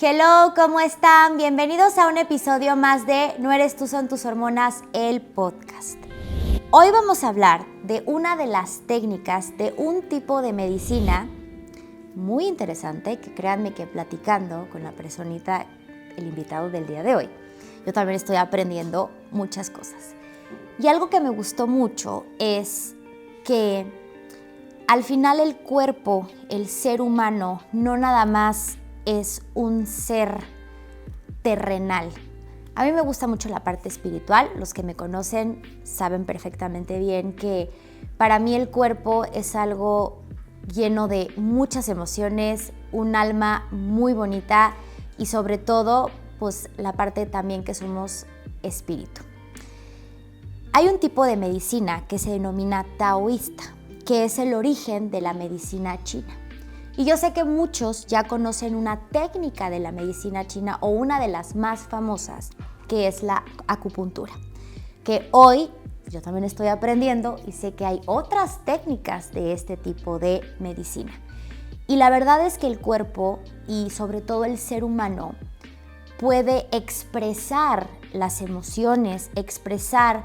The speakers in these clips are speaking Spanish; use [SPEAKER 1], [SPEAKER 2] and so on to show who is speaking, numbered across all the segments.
[SPEAKER 1] Hello, ¿cómo están? Bienvenidos a un episodio más de No eres tú, son tus hormonas, el podcast. Hoy vamos a hablar de una de las técnicas de un tipo de medicina muy interesante que créanme que platicando con la personita, el invitado del día de hoy, yo también estoy aprendiendo muchas cosas. Y algo que me gustó mucho es que al final el cuerpo, el ser humano, no nada más es un ser terrenal. A mí me gusta mucho la parte espiritual. Los que me conocen saben perfectamente bien que para mí el cuerpo es algo lleno de muchas emociones, un alma muy bonita y sobre todo, pues la parte también que somos espíritu. Hay un tipo de medicina que se denomina taoísta, que es el origen de la medicina china. Y yo sé que muchos ya conocen una técnica de la medicina china o una de las más famosas, que es la acupuntura, que hoy yo también estoy aprendiendo y sé que hay otras técnicas de este tipo de medicina. Y la verdad es que el cuerpo y sobre todo el ser humano puede expresar las emociones, expresar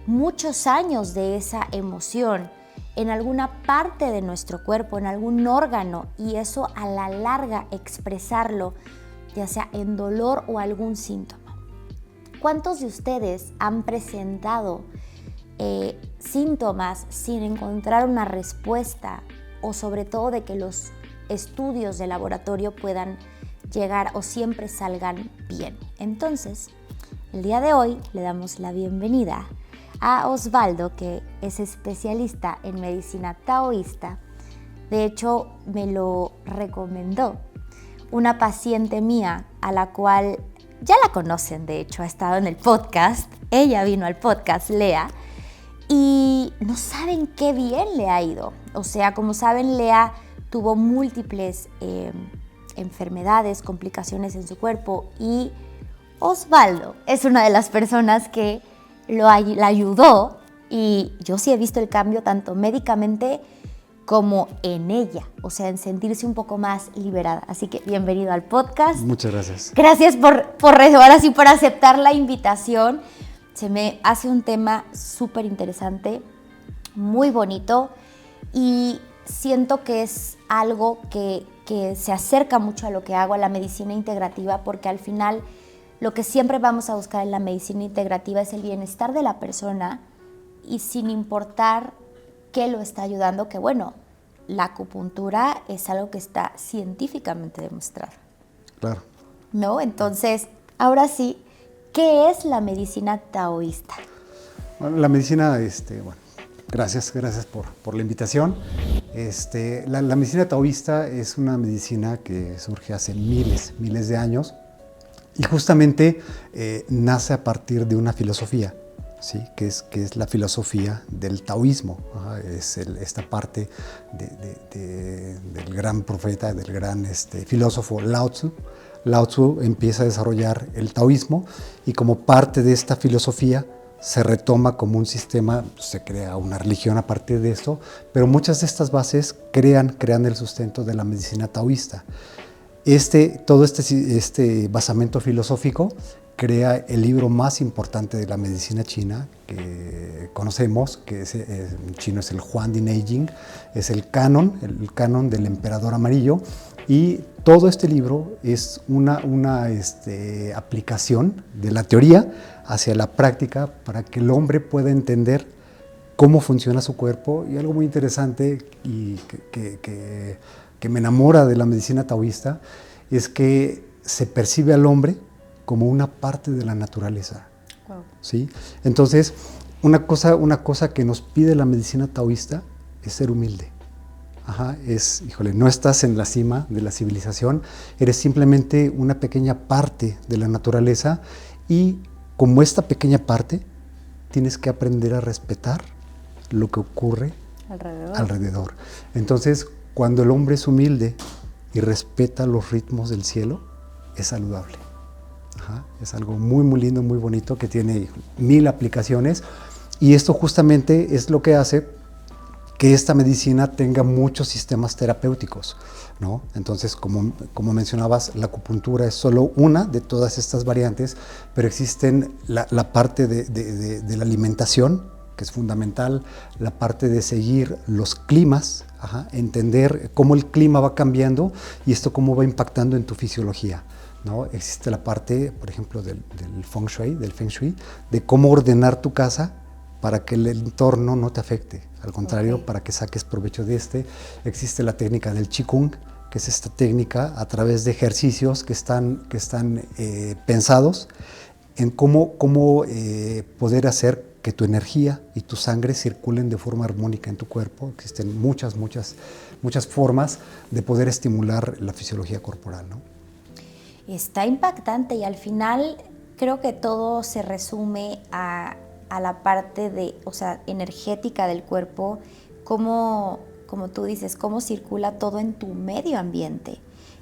[SPEAKER 1] muchos años de esa emoción en alguna parte de nuestro cuerpo, en algún órgano, y eso a la larga expresarlo, ya sea en dolor o algún síntoma. ¿Cuántos de ustedes han presentado síntomas sin encontrar una respuesta o sobre todo de que los estudios de laboratorio puedan llegar o siempre salgan bien? Entonces, el día de hoy le damos la bienvenida a Osvaldo, que es especialista en medicina taoísta. De hecho, me lo recomendó una paciente mía a la cual ya la conocen, de hecho, ha estado en el podcast. Ella vino al podcast, Lea, y no saben qué bien le ha ido. O sea, como saben, Lea tuvo múltiples enfermedades, complicaciones en su cuerpo y Osvaldo es una de las personas que la ayudó y yo sí he visto el cambio tanto médicamente como en ella, o sea, en sentirse un poco más liberada. Así que bienvenido al podcast.
[SPEAKER 2] Muchas gracias.
[SPEAKER 1] Gracias ahora sí por aceptar la invitación. Se me hace un tema súper interesante, muy bonito y siento que es algo que se acerca mucho a lo que hago, a la medicina integrativa, porque al final lo que siempre vamos a buscar en la medicina integrativa es el bienestar de la persona y sin importar qué lo está ayudando, que bueno, la acupuntura es algo que está científicamente demostrado.
[SPEAKER 2] Claro.
[SPEAKER 1] ¿No? Entonces, ahora sí, ¿qué es la medicina taoísta?
[SPEAKER 2] Bueno, la medicina, gracias por la invitación. La medicina taoísta es una medicina que surge hace miles de años. Y justamente nace a partir de una filosofía, ¿sí? que es la filosofía del taoísmo. Es esta parte del gran profeta, del gran filósofo Lao Tzu. Lao Tzu empieza a desarrollar el taoísmo y como parte de esta filosofía se retoma como un sistema, se crea una religión a partir de esto, pero muchas de estas bases crean el sustento de la medicina taoísta. Todo este basamento filosófico crea el libro más importante de la medicina china que conocemos, que en chino es el Huang Di Neijing, es el canon del emperador amarillo, y todo este libro es una aplicación de la teoría hacia la práctica para que el hombre pueda entender cómo funciona su cuerpo. Y algo muy interesante y que me enamora de la medicina taoísta es que se percibe al hombre como una parte de la naturaleza. Wow. ¿Sí? Entonces, una cosa que nos pide la medicina taoísta es ser humilde. No estás en la cima de la civilización, eres simplemente una pequeña parte de la naturaleza y como esta pequeña parte tienes que aprender a respetar lo que ocurre alrededor. Entonces, cuando el hombre es humilde y respeta los ritmos del cielo, es saludable. Es algo muy lindo, muy bonito, que tiene 1000 aplicaciones, y esto justamente es lo que hace que esta medicina tenga muchos sistemas terapéuticos, ¿no? Entonces, como mencionabas, la acupuntura es solo una de todas estas variantes, pero existen la parte de la alimentación, que es fundamental, la parte de seguir los climas, entender cómo el clima va cambiando y esto cómo va impactando en tu fisiología, ¿no? Existe la parte, por ejemplo, del Feng Shui, de cómo ordenar tu casa para que el entorno no te afecte, al contrario, para que saques provecho de este. Existe la técnica del Qigong, que es esta técnica a través de ejercicios que están pensados en cómo poder hacer que tu energía y tu sangre circulen de forma armónica en tu cuerpo. Existen muchas formas de poder estimular la fisiología corporal, ¿no?
[SPEAKER 1] Está impactante y al final creo que todo se resume a la parte energética del cuerpo, como tú dices, cómo circula todo en tu medio ambiente.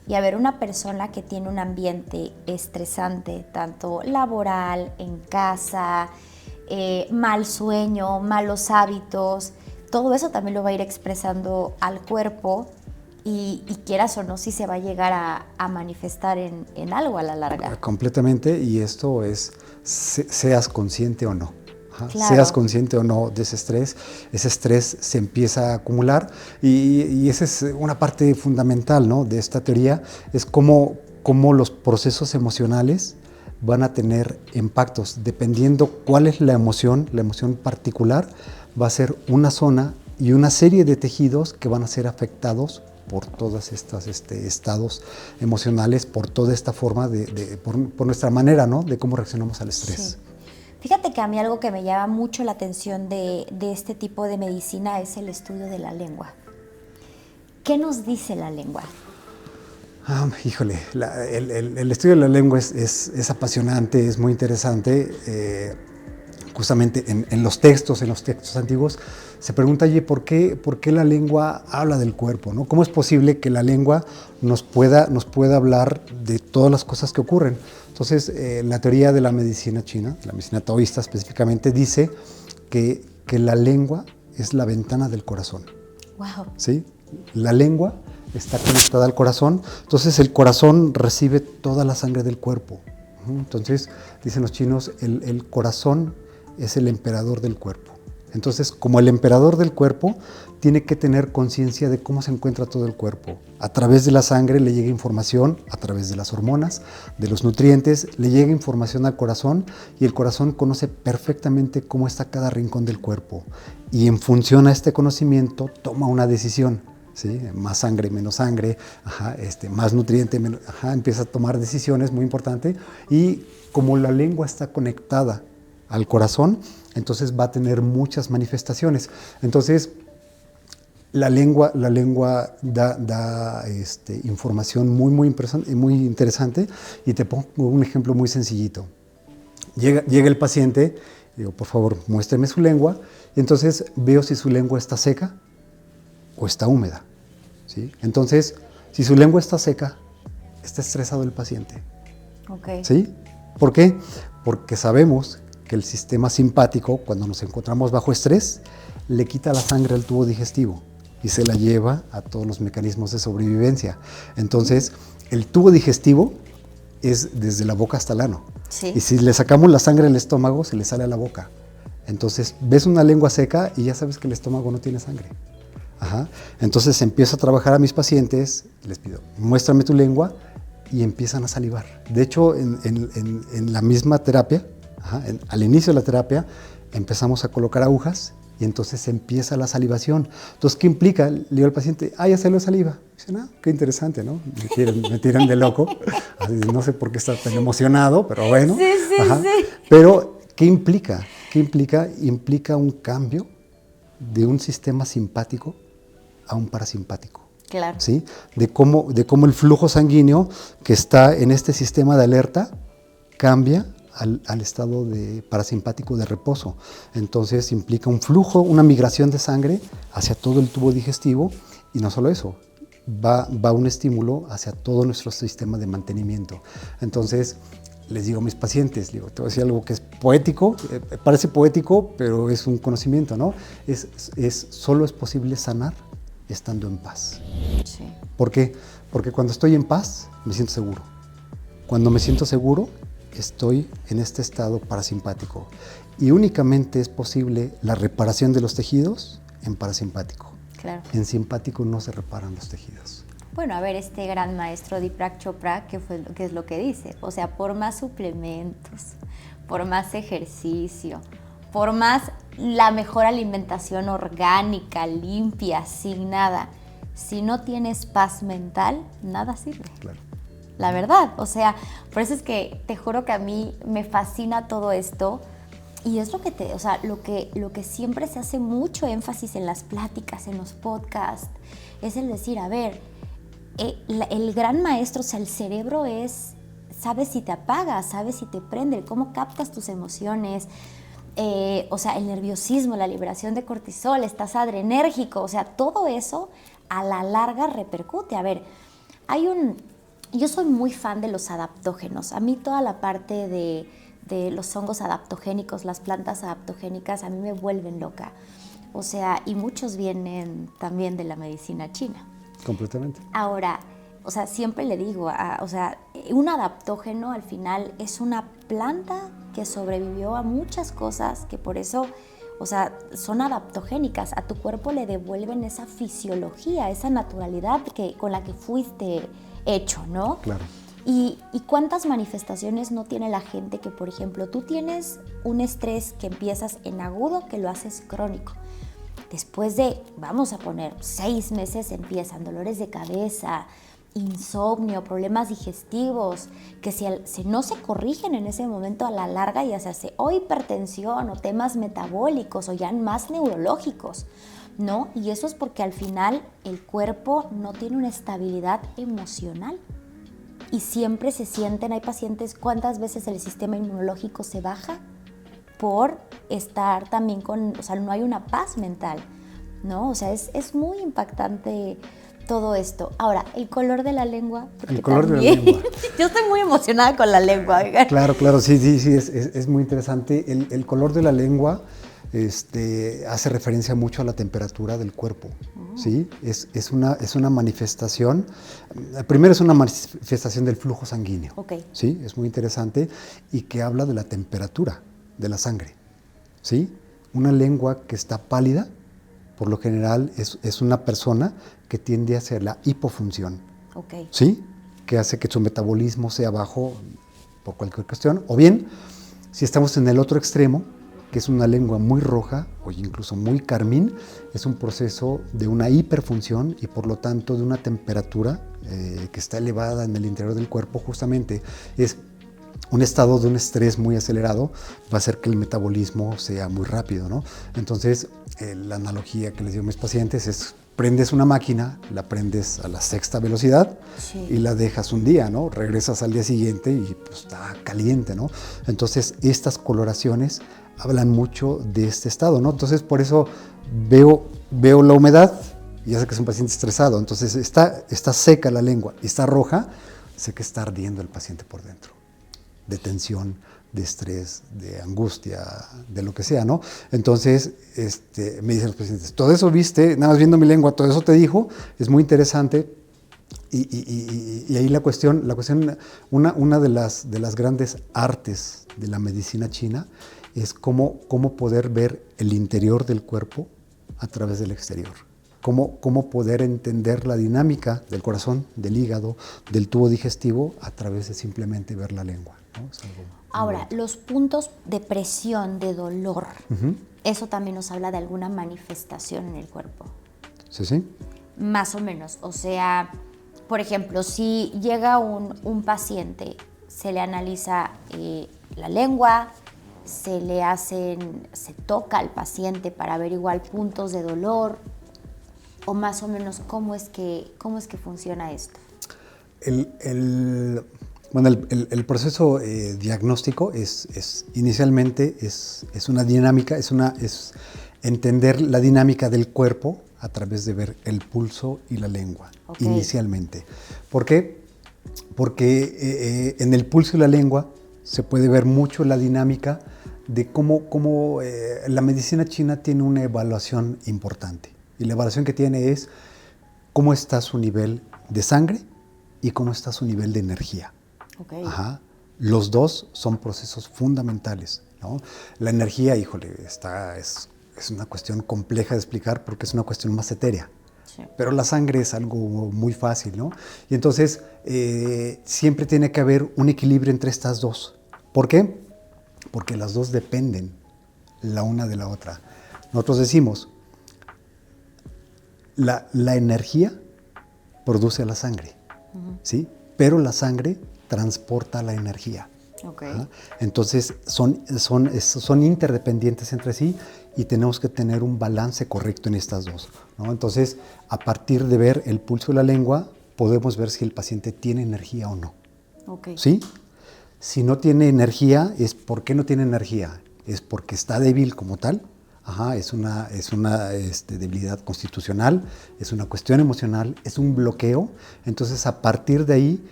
[SPEAKER 1] Y a ver, una persona que tiene un ambiente estresante, tanto laboral, en casa, mal sueño, malos hábitos, todo eso también lo va a ir expresando al cuerpo y quieras o no, si se va a llegar a manifestar en algo a la larga.
[SPEAKER 2] Completamente, y esto es, seas consciente o no.
[SPEAKER 1] Claro.
[SPEAKER 2] Seas consciente o no de ese estrés se empieza a acumular y esa es una parte fundamental, ¿no?, de esta teoría, es cómo los procesos emocionales van a tener impactos, dependiendo cuál es la emoción particular, va a ser una zona y una serie de tejidos que van a ser afectados por todos estos estados emocionales, por toda esta forma, por nuestra manera, ¿no?, de cómo reaccionamos al estrés.
[SPEAKER 1] Sí. Fíjate que a mí algo que me llama mucho la atención de este tipo de medicina es el estudio de la lengua. ¿Qué nos dice la lengua?
[SPEAKER 2] Híjole, el estudio de la lengua es apasionante, es muy interesante. Justamente en los textos antiguos se pregunta, oye, ¿por qué la lengua habla del cuerpo, ¿no? ¿Cómo es posible que la lengua nos pueda hablar de todas las cosas que ocurren? Entonces, la teoría de la medicina china, la medicina taoísta específicamente, dice que la lengua es la ventana del corazón.
[SPEAKER 1] Wow.
[SPEAKER 2] ¿Sí? La lengua está conectada al corazón, entonces el corazón recibe toda la sangre del cuerpo. Entonces, dicen los chinos, el corazón es el emperador del cuerpo. Entonces, como el emperador del cuerpo, tiene que tener conciencia de cómo se encuentra todo el cuerpo. A través de la sangre le llega información, a través de las hormonas, de los nutrientes, le llega información al corazón y el corazón conoce perfectamente cómo está cada rincón del cuerpo. Y en función a este conocimiento, toma una decisión. ¿Sí? Más sangre, menos sangre, más nutriente, menos, empieza a tomar decisiones, muy importante. Y como la lengua está conectada al corazón, entonces va a tener muchas manifestaciones. Entonces, la lengua da información muy interesante, y te pongo un ejemplo muy sencillito. Llega el paciente, digo, por favor, muéstreme su lengua, y entonces veo si su lengua está seca o está húmeda, ¿sí? Entonces, si su lengua está seca, está estresado el paciente.
[SPEAKER 1] Okay.
[SPEAKER 2] ¿Sí? ¿Por qué? Porque sabemos que el sistema simpático, cuando nos encontramos bajo estrés, le quita la sangre al tubo digestivo y se la lleva a todos los mecanismos de sobrevivencia. Entonces, el tubo digestivo es desde la boca hasta el ano.
[SPEAKER 1] Sí.
[SPEAKER 2] Y si le sacamos la sangre al estómago, se le sale a la boca. Entonces, ves una lengua seca y ya sabes que el estómago no tiene sangre. Entonces empiezo a trabajar a mis pacientes, les pido, muéstrame tu lengua, y empiezan a salivar. De hecho, en la misma terapia, al inicio de la terapia, empezamos a colocar agujas y entonces empieza la salivación. Entonces, ¿qué implica? Le digo al paciente, ya salió saliva. Dicen, qué interesante, ¿no? Me tiran de loco. Así, no sé por qué está tan emocionado, pero bueno.
[SPEAKER 1] Sí.
[SPEAKER 2] Pero, ¿qué implica? Implica un cambio de un sistema simpático a un parasimpático.
[SPEAKER 1] Claro.
[SPEAKER 2] ¿Sí? De cómo el flujo sanguíneo que está en este sistema de alerta cambia al estado de parasimpático de reposo. Entonces implica un flujo, una migración de sangre hacia todo el tubo digestivo, y no solo eso, va un estímulo hacia todo nuestro sistema de mantenimiento. Entonces, les digo a mis pacientes, te voy a decir algo que es poético, parece poético, pero es un conocimiento, ¿no? Solo es posible sanar estando en paz.
[SPEAKER 1] Sí.
[SPEAKER 2] ¿Por qué? Porque cuando estoy en paz, me siento seguro. Cuando me siento seguro, estoy en este estado parasimpático. Y únicamente es posible la reparación de los tejidos en parasimpático.
[SPEAKER 1] Claro.
[SPEAKER 2] En simpático no se reparan los tejidos.
[SPEAKER 1] Bueno, a ver, este gran maestro Deepak Chopra, ¿qué es lo que dice? O sea, por más suplementos, por más ejercicio, por más la mejor alimentación orgánica, limpia, sin nada, si no tienes paz mental, nada sirve.
[SPEAKER 2] Claro.
[SPEAKER 1] La verdad, o sea, por eso es que te juro que a mí me fascina todo esto y es lo que siempre se hace mucho énfasis en las pláticas, en los podcasts, es el decir, a ver, el gran maestro, o sea, el cerebro sabe si te apaga, sabe si te prende, cómo captas tus emociones, o sea, el nerviosismo, la liberación de cortisol, estás adrenérgico, o sea, todo eso a la larga repercute. A ver, yo soy muy fan de los adaptógenos. A mí toda la parte de los hongos adaptogénicos, las plantas adaptogénicas, a mí me vuelven loca. O sea, y muchos vienen también de la medicina china.
[SPEAKER 2] Completamente.
[SPEAKER 1] Ahora, o sea, siempre le digo, un adaptógeno al final es una planta que sobrevivió a muchas cosas que por eso, o sea, son adaptogénicas. A tu cuerpo le devuelven esa fisiología, esa naturalidad con la que fuiste hecho, ¿no?
[SPEAKER 2] Claro.
[SPEAKER 1] ¿Y cuántas manifestaciones no tiene la gente que, por ejemplo, tú tienes un estrés que empiezas en agudo, que lo haces crónico? Después de, vamos a poner, 6 meses empiezan dolores de cabeza, insomnio, problemas digestivos, que si no se corrigen en ese momento a la larga ya se hace o hipertensión o temas metabólicos o ya más neurológicos, ¿no? Y eso es porque al final el cuerpo no tiene una estabilidad emocional y siempre se sienten, hay pacientes, ¿cuántas veces el sistema inmunológico se baja? Por estar también o sea, no hay una paz mental, ¿no? O sea, es muy impactante todo esto. Ahora, el color de la lengua.
[SPEAKER 2] El color de la lengua.
[SPEAKER 1] Yo estoy muy emocionada con la lengua.
[SPEAKER 2] Claro, sí, es muy interesante. El color de la lengua hace referencia mucho a la temperatura del cuerpo, ¿sí? Es una manifestación, primero es una manifestación del flujo sanguíneo, ¿sí? Es muy interesante y que habla de la temperatura de la sangre, ¿sí? Una lengua que está pálida, por lo general es una persona que tiende hacia la hipofunción, ¿sí? Que hace que su metabolismo sea bajo por cualquier cuestión, o bien, si estamos en el otro extremo, que es una lengua muy roja o incluso muy carmín, es un proceso de una hiperfunción y por lo tanto de una temperatura que está elevada en el interior del cuerpo, justamente es un estado de un estrés muy acelerado, va a hacer que el metabolismo sea muy rápido, ¿no? Entonces, la analogía que les digo a mis pacientes es, prendes una máquina, la prendes a la 6ª velocidad y la dejas un día, ¿no? Regresas al día siguiente y pues, está caliente, ¿no? Entonces, estas coloraciones hablan mucho de este estado, ¿no? Entonces, por eso veo la humedad y ya sé que es un paciente estresado. Entonces, está seca la lengua y está roja, sé que está ardiendo el paciente por dentro, de tensión, de estrés, de angustia, de lo que sea, ¿no? Entonces, me dicen los pacientes, todo eso viste, nada más viendo mi lengua, todo eso te dijo, es muy interesante. Y ahí la cuestión, una de las grandes artes de la medicina china es cómo poder ver el interior del cuerpo a través del exterior. Cómo poder entender la dinámica del corazón, del hígado, del tubo digestivo a través de simplemente ver la lengua, ¿no? Es algo
[SPEAKER 1] Ahora, los puntos de presión, de dolor, eso también nos habla de alguna manifestación en el cuerpo.
[SPEAKER 2] Sí.
[SPEAKER 1] Más o menos, o sea, por ejemplo, si llega un paciente, se le analiza la lengua, se toca al paciente para averiguar puntos de dolor, o más o menos cómo es que funciona esto.
[SPEAKER 2] El proceso diagnóstico inicialmente es una dinámica, es entender la dinámica del cuerpo a través de ver el pulso y la lengua, inicialmente. ¿Por qué? Porque en el pulso y la lengua se puede ver mucho la dinámica de cómo la medicina china tiene una evaluación importante. Y la evaluación que tiene es cómo está su nivel de sangre y cómo está su nivel de energía.
[SPEAKER 1] Okay.
[SPEAKER 2] Ajá. Los dos son procesos fundamentales, ¿no? La energía, híjole, es una cuestión compleja de explicar porque es una cuestión más etérea.
[SPEAKER 1] Sí.
[SPEAKER 2] Pero la sangre es algo muy fácil, ¿no? Y entonces siempre tiene que haber un equilibrio entre estas dos. ¿Por qué? Porque las dos dependen la una de la otra. Nosotros decimos, la energía produce la sangre, ¿sí? Pero la sangre transporta la energía.
[SPEAKER 1] Okay.
[SPEAKER 2] ¿Ah? Entonces son interdependientes entre sí y tenemos que tener un balance correcto en estas dos, ¿no? Entonces, a partir de ver el pulso de la lengua, podemos ver si el paciente tiene energía o no.
[SPEAKER 1] Okay.
[SPEAKER 2] ¿Sí? Si no tiene energía, ¿por qué no tiene energía? Es porque está débil como tal. Ajá, es una debilidad constitucional, es una cuestión emocional, es un bloqueo. Entonces, a partir de ahí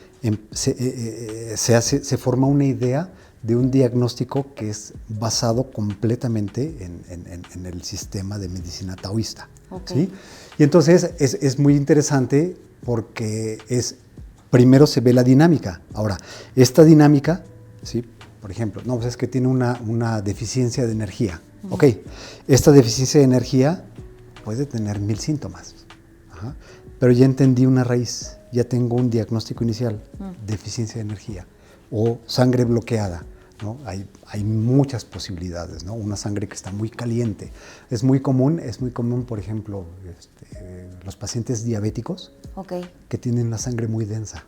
[SPEAKER 2] se forma una idea de un diagnóstico que es basado completamente en el sistema de medicina taoísta.
[SPEAKER 1] Okay.
[SPEAKER 2] ¿Sí? Y entonces es muy interesante porque primero se ve la dinámica. Ahora, esta dinámica, ¿sí? Por ejemplo, no, pues es que tiene una deficiencia de energía. Ok, esta deficiencia de energía puede tener 1000 síntomas, ajá, pero ya entendí una raíz, ya tengo un diagnóstico inicial, deficiencia de energía o sangre bloqueada, ¿no? Hay muchas posibilidades, ¿no? Una sangre que está muy caliente. Es muy común, por ejemplo, los pacientes diabéticos
[SPEAKER 1] Okay.
[SPEAKER 2] que tienen la sangre muy densa.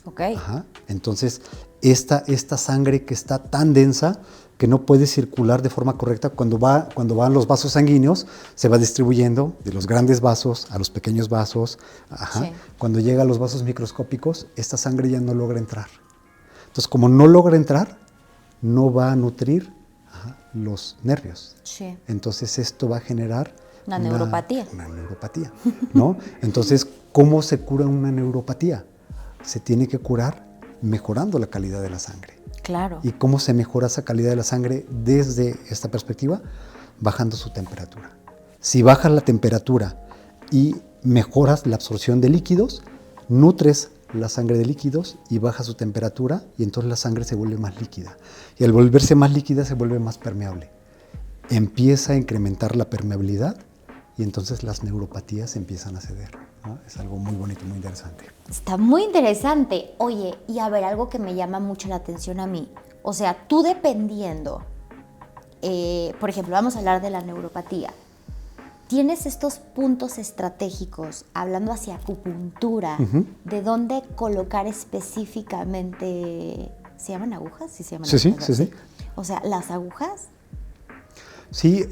[SPEAKER 1] Okay.
[SPEAKER 2] Ajá. Entonces, esta sangre que está tan densa que no puede circular de forma correcta, cuando van los vasos sanguíneos, se va distribuyendo de los grandes vasos a los pequeños vasos. Ajá.
[SPEAKER 1] Sí.
[SPEAKER 2] Cuando llega a los vasos microscópicos, esta sangre ya no logra entrar. Entonces, como no logra entrar, no va a nutrir los nervios.
[SPEAKER 1] Sí.
[SPEAKER 2] Entonces, esto va a generar
[SPEAKER 1] Una neuropatía.
[SPEAKER 2] Una neuropatía, ¿no? Entonces, ¿cómo se cura una neuropatía? Se tiene que curar mejorando la calidad de la sangre.
[SPEAKER 1] Claro.
[SPEAKER 2] ¿Y cómo se mejora esa calidad de la sangre desde esta perspectiva? Bajando su temperatura. Si bajas la temperatura y mejoras la absorción de líquidos, nutres la sangre de líquidos y baja su temperatura y entonces la sangre se vuelve más líquida. Y al volverse más líquida se vuelve más permeable. Empieza a incrementar la permeabilidad y entonces las neuropatías empiezan a ceder, ¿no? Es algo muy bonito, muy interesante.
[SPEAKER 1] Está muy interesante. Oye, y a ver, algo que me llama mucho la atención a mí. O sea, tú dependiendo, por ejemplo, vamos a hablar de la neuropatía. Tienes estos puntos estratégicos, hablando hacia acupuntura, de dónde colocar específicamente. ¿Se llaman agujas? Sí, se llaman agujas.
[SPEAKER 2] Sí.
[SPEAKER 1] O sea, las agujas.
[SPEAKER 2] Sí,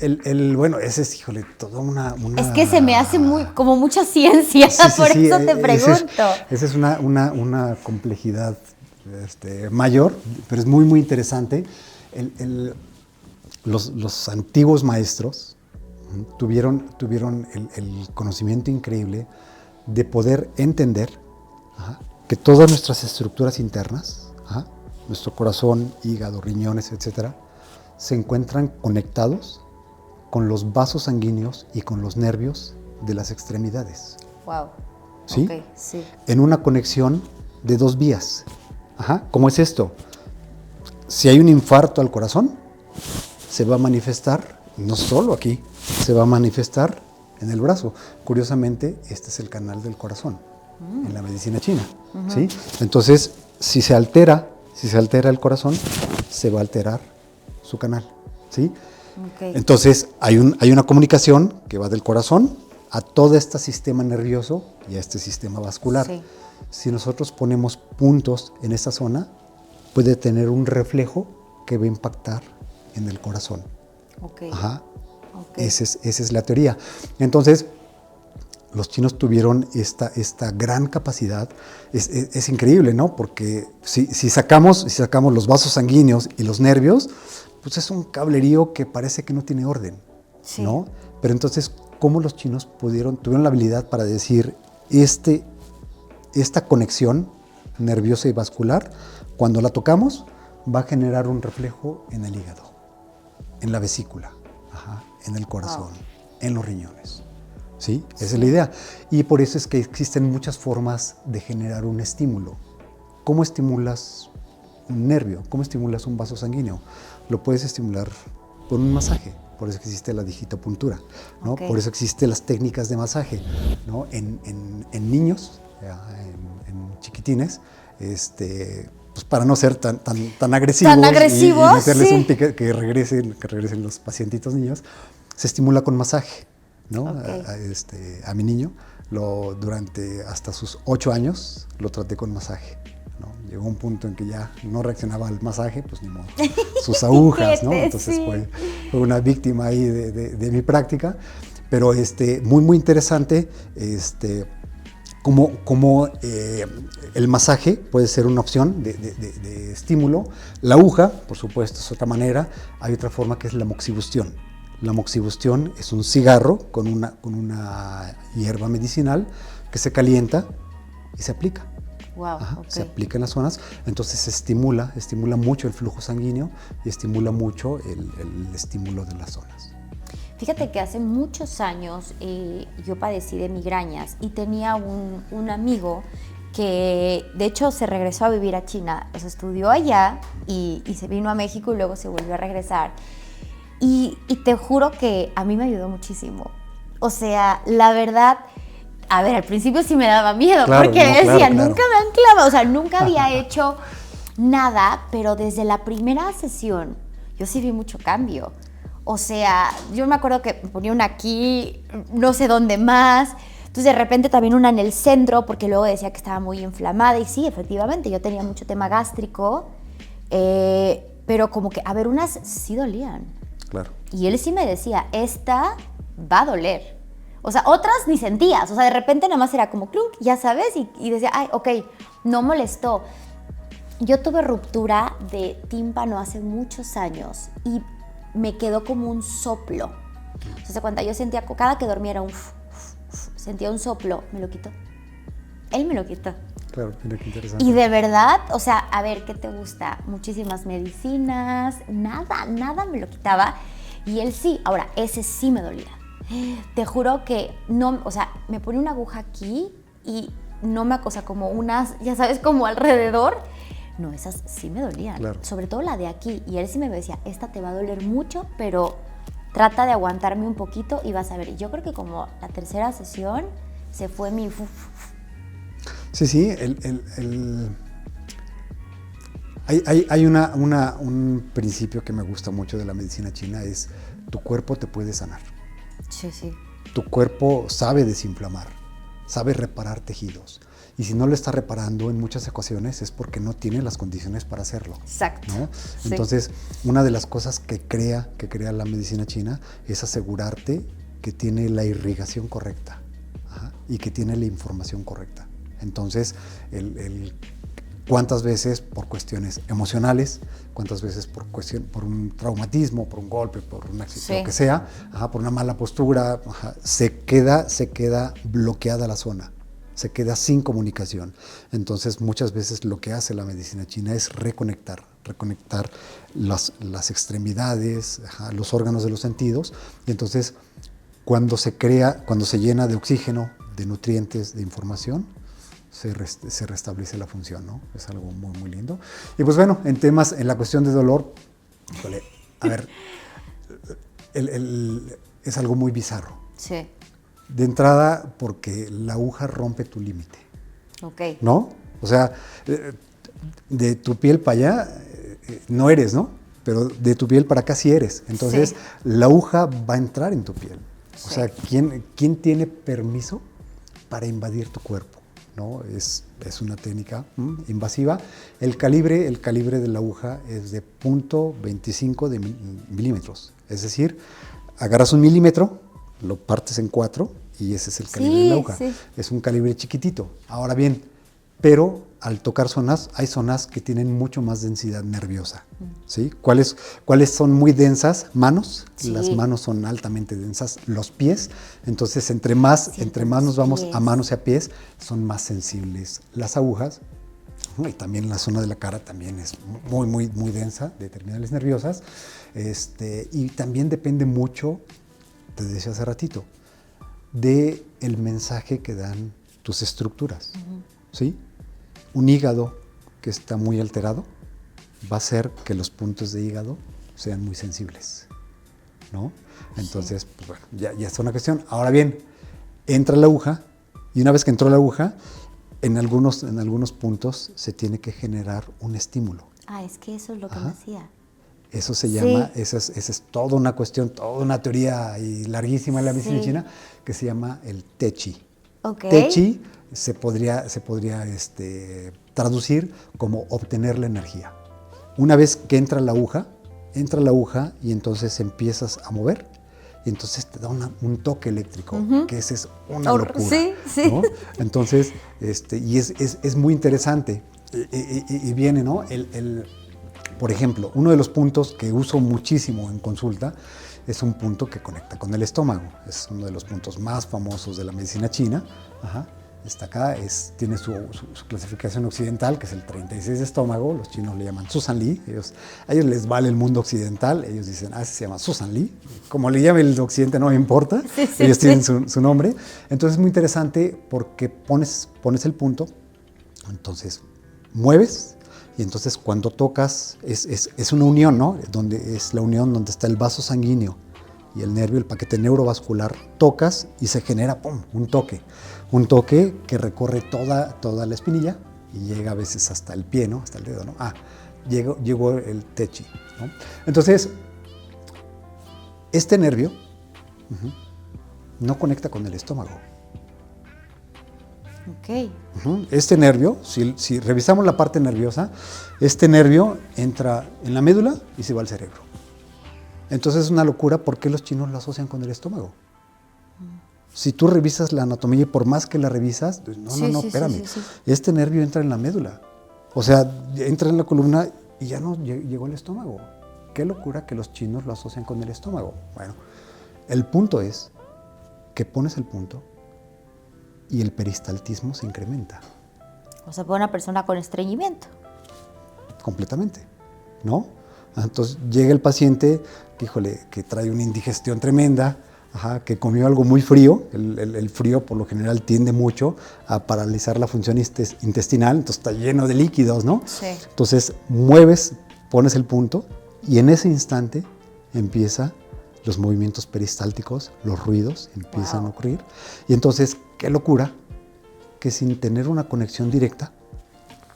[SPEAKER 2] bueno, ese es, híjole, toda una...
[SPEAKER 1] Es que se me hace como mucha ciencia, por eso te pregunto.
[SPEAKER 2] Esa es una complejidad mayor, pero es muy, muy interesante. Los antiguos maestros tuvieron el conocimiento increíble de poder entender que todas nuestras estructuras internas, nuestro corazón, hígado, riñones, etcétera, se encuentran conectados con los vasos sanguíneos y con los nervios de las extremidades.
[SPEAKER 1] Wow.
[SPEAKER 2] ¿Sí?
[SPEAKER 1] Okay, sí.
[SPEAKER 2] En una conexión de 2 vías. ¿Cómo es esto? Si hay un infarto al corazón, se va a manifestar, no solo aquí, se va a manifestar en el brazo. Curiosamente, este es el canal del corazón en la medicina china. ¿Sí? Entonces, si se altera el corazón, se va a alterar su canal, ¿sí?
[SPEAKER 1] Okay.
[SPEAKER 2] Entonces, hay una comunicación que va del corazón a todo este sistema nervioso y a este sistema vascular.
[SPEAKER 1] Sí.
[SPEAKER 2] Si nosotros ponemos puntos en esta zona, puede tener un reflejo que va a impactar en el corazón.
[SPEAKER 1] Okay.
[SPEAKER 2] Okay. Esa es la teoría. Entonces, los chinos tuvieron esta gran capacidad. Es increíble, ¿no? Porque si sacamos los vasos sanguíneos y los nervios, pues es un cablerío que parece que no tiene orden, sí, ¿no? Pero entonces, ¿cómo los chinos tuvieron la habilidad para decir esta conexión nerviosa y vascular, cuando la tocamos, va a generar un reflejo en el hígado, en la vesícula, en el corazón, en los riñones. ¿Sí? Esa es la idea. Y por eso es que existen muchas formas de generar un estímulo. ¿Cómo estimulas un nervio? ¿Cómo estimulas un vaso sanguíneo? Lo puedes estimular con un masaje. Por eso existe la digitopuntura, ¿no? Por eso existen las técnicas de masaje, ¿no? En niños, en chiquitines, pues para no ser tan agresivos, y meterles un pique, que regresen los pacientitos niños, se estimula con masaje, ¿no? A mi niño, durante hasta sus 8 años, lo traté con masaje, ¿no? Llegó un punto en que ya no reaccionaba al masaje, pues ni modo, sus agujas, ¿no? Entonces fue una víctima ahí de mi práctica, pero muy, muy interesante, como el masaje puede ser una opción de estímulo. La aguja, por supuesto, es otra manera. Hay otra forma que es la moxibustión. La moxibustión es un cigarro con una hierba medicinal que se calienta y se aplica.
[SPEAKER 1] Wow,
[SPEAKER 2] Se aplica en las zonas, entonces se estimula mucho el flujo sanguíneo y estimula mucho el estímulo de las zonas.
[SPEAKER 1] Fíjate que hace muchos años yo padecí de migrañas y tenía un amigo que de hecho se regresó a vivir a China, o sea, estudió allá y se vino a México y luego se volvió a regresar. Y te juro que a mí me ayudó muchísimo. O sea, la verdad, a ver, al principio sí me daba miedo, porque decía, nunca me han clavado, o sea, nunca había hecho nada, pero desde la primera sesión yo sí vi mucho cambio. O sea, yo me acuerdo que me ponía una aquí, no sé dónde más, entonces de repente también una en el centro, porque luego decía que estaba muy inflamada, y sí, efectivamente, yo tenía mucho tema gástrico, pero como que, a ver, unas sí dolían.
[SPEAKER 2] Claro.
[SPEAKER 1] Y él sí me decía, esta va a doler. O sea, otras ni sentías, o sea, de repente nada más era como clunk, ya sabes, y decía, ay, ok, no molestó. Yo tuve ruptura de tímpano hace muchos años y me quedó como un soplo. O sea, cuando yo sentía, cada que dormía era sentía un soplo, me lo quitó. Él me lo quitó.
[SPEAKER 2] Claro, mira qué interesante.
[SPEAKER 1] Y de verdad, o sea, a ver, ¿qué te gusta? Muchísimas medicinas, nada me lo quitaba. Y él sí, ahora, ese sí me dolía. Te juro que no, o sea, me pone una aguja aquí y no me, o sea, como unas, ya sabes, como alrededor. No, esas sí me dolían,
[SPEAKER 2] claro.
[SPEAKER 1] Sobre todo la de aquí. Y él sí me decía, esta te va a doler mucho, pero trata de aguantarme un poquito y vas a ver. Y yo creo que como la tercera sesión se fue mi...
[SPEAKER 2] Sí, hay un principio que me gusta mucho de la medicina china, es tu cuerpo te puede sanar.
[SPEAKER 1] Sí.
[SPEAKER 2] Tu cuerpo sabe desinflamar, sabe reparar tejidos. Y si no lo está reparando en muchas ocasiones es porque no tiene las condiciones para hacerlo.
[SPEAKER 1] Exacto.
[SPEAKER 2] ¿No?
[SPEAKER 1] Sí.
[SPEAKER 2] Entonces, una de las cosas que crea la medicina china es asegurarte que tiene la irrigación correcta y que tiene la información correcta. Entonces, cuántas veces por cuestiones emocionales, cuántas veces por un traumatismo, por un golpe, por un accidente, lo que sea, por una mala postura, se queda bloqueada la zona. Se queda sin comunicación. Entonces, muchas veces lo que hace la medicina china es reconectar las extremidades, los órganos de los sentidos. Y entonces, cuando se llena de oxígeno, de nutrientes, de información, se restablece la función, ¿no? Es algo muy, muy lindo. Y pues bueno, en la cuestión de dolor, a ver, es algo muy bizarro.
[SPEAKER 1] Sí.
[SPEAKER 2] De entrada, porque la aguja rompe tu límite.
[SPEAKER 1] Ok.
[SPEAKER 2] ¿No? O sea, de tu piel para allá no eres, ¿no? Pero de tu piel para acá sí eres. Entonces, la aguja va a entrar en tu piel. O sea, ¿quién tiene permiso para invadir tu cuerpo? ¿No? Es una técnica invasiva. El calibre de la aguja es de 0.25 de milímetros. Es decir, agarras 1 milímetro, lo partes en 4 y ese es el calibre de la aguja. Sí. Es un calibre chiquitito. Ahora bien, pero al tocar zonas, hay zonas que tienen mucho más densidad nerviosa. ¿Sí? ¿Cuáles son muy densas? Manos. Sí. Las manos son altamente densas. Los pies. Entonces, entre más nos vamos a manos y a pies, son más sensibles las agujas Y también la zona de la cara también es muy densa de terminales nerviosas. Y también depende mucho, te decía hace ratito, del mensaje que dan tus estructuras. ¿Sí? Un hígado que está muy alterado va a hacer que los puntos de hígado sean muy sensibles, ¿no? Entonces, pues bueno, ya está una cuestión. Ahora bien, entra la aguja y una vez que entró la aguja, en algunos puntos se tiene que generar un estímulo.
[SPEAKER 1] Es que eso es lo que me decía.
[SPEAKER 2] Eso se llama, esa es toda una cuestión, toda una teoría y larguísima en la medicina china que se llama el Tai Chi.
[SPEAKER 1] Okay.
[SPEAKER 2] Tai Chi se podría traducir como obtener la energía. Una vez que entra la aguja y entonces empiezas a mover y entonces te da un toque eléctrico, que esa es una locura.
[SPEAKER 1] Sí.
[SPEAKER 2] ¿No? Entonces, y es muy interesante. Y viene, ¿no? Por ejemplo, uno de los puntos que uso muchísimo en consulta es un punto que conecta con el estómago. Es uno de los puntos más famosos de la medicina china. Está acá, tiene su clasificación occidental, que es el 36 de estómago. Los chinos le llaman Susan Li. A ellos les vale el mundo occidental. Ellos dicen, se llama Susan Li. Como le llame el occidente, no me importa. Ellos tienen su nombre. Entonces es muy interesante porque pones el punto, entonces mueves, y entonces cuando tocas, es una unión, ¿no? Es la unión donde está el vaso sanguíneo y el nervio, el paquete neurovascular, tocas y se genera un toque que recorre toda la espinilla y llega a veces hasta el pie, ¿no? Hasta el dedo, ¿no? Llegó el Tai Chi, ¿no? Entonces, este nervio no conecta con el estómago.
[SPEAKER 1] Ok.
[SPEAKER 2] Este nervio, si revisamos la parte nerviosa, este nervio entra en la médula y se va al cerebro. Entonces es una locura por qué los chinos lo asocian con el estómago. Si tú revisas la anatomía y por más que la revisas, no, espérame. Sí. Este nervio entra en la médula. O sea, entra en la columna y ya no llegó al estómago. Qué locura que los chinos lo asocian con el estómago. Bueno, el punto es que pones el punto y el peristaltismo se incrementa.
[SPEAKER 1] O sea, para una persona con estreñimiento.
[SPEAKER 2] Completamente, ¿no? Entonces llega el paciente, que trae una indigestión tremenda, que comió algo muy frío. El frío por lo general tiende mucho a paralizar la función intestinal, entonces está lleno de líquidos, ¿no?
[SPEAKER 1] Sí.
[SPEAKER 2] Entonces mueves, pones el punto y en ese instante empieza los movimientos peristálticos, los ruidos empiezan a ocurrir. Y entonces, qué locura que sin tener una conexión directa,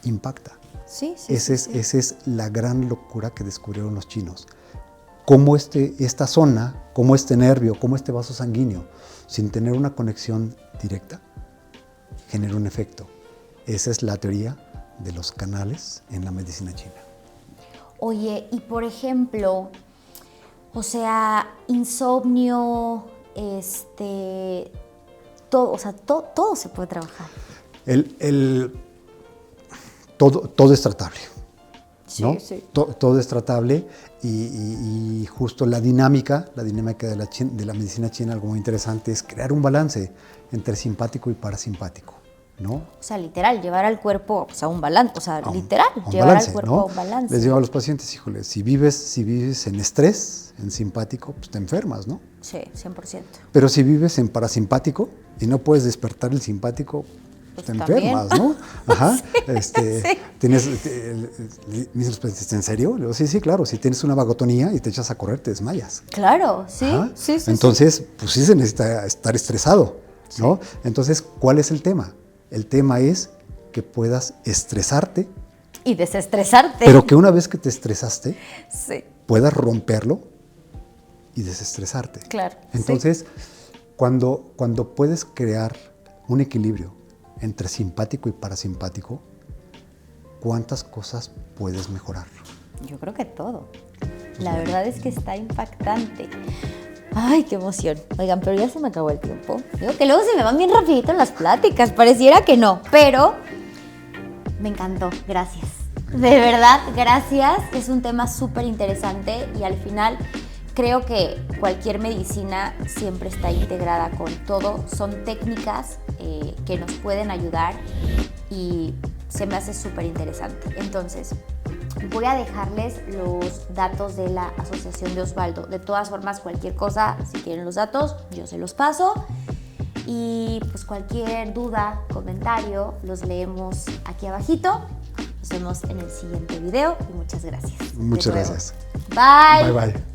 [SPEAKER 2] impacta. Esa es la gran locura que descubrieron los chinos. Cómo esta zona, cómo este nervio, cómo este vaso sanguíneo, sin tener una conexión directa, genera un efecto. Esa es la teoría de los canales en la medicina china.
[SPEAKER 1] Oye, y por ejemplo, o sea, insomnio, todo se puede trabajar.
[SPEAKER 2] Todo es tratable, ¿no?
[SPEAKER 1] Sí.
[SPEAKER 2] Todo es tratable y justo la dinámica de la medicina china, algo muy interesante, es crear un balance entre simpático y parasimpático, ¿no?
[SPEAKER 1] O sea, literal, llevar al cuerpo a un balance, llevar al cuerpo a un balance.
[SPEAKER 2] Les digo a los pacientes, híjole, si vives en estrés, en simpático, pues te enfermas, ¿no?
[SPEAKER 1] Sí, 100%.
[SPEAKER 2] Pero si vives en parasimpático y no puedes despertar el simpático, pues te enfermas, ¿no? Tienes, mis pacientes, ¿en serio? Le digo, sí, claro, si tienes una vagotonía y te echas a correr, te desmayas.
[SPEAKER 1] Claro, sí.
[SPEAKER 2] Entonces, pues sí se necesita estar estresado, ¿no? Sí. Entonces, ¿cuál es el tema? El tema es que puedas estresarte.
[SPEAKER 1] Y desestresarte.
[SPEAKER 2] Pero que una vez que te estresaste, puedas romperlo y desestresarte.
[SPEAKER 1] Claro.
[SPEAKER 2] Entonces, cuando puedes crear un equilibrio entre simpático y parasimpático, ¿cuántas cosas puedes mejorar?
[SPEAKER 1] Yo creo que todo. La verdad es que está impactante. Ay, qué emoción. Oigan, pero ya se me acabó el tiempo. Digo que luego se me van bien rapidito en las pláticas. Pareciera que no, pero me encantó. Gracias. De verdad, gracias. Es un tema súper interesante y al final creo que cualquier medicina siempre está integrada con todo. Son técnicas que nos pueden ayudar y se me hace súper interesante. Entonces, voy a dejarles los datos de la asociación de Osvaldo. De todas formas, cualquier cosa, si quieren los datos, yo se los paso. Y pues cualquier duda, comentario, los leemos aquí abajito. Nos vemos en el siguiente video y muchas gracias.
[SPEAKER 2] Muchas gracias.
[SPEAKER 1] Bye.
[SPEAKER 2] Bye, bye.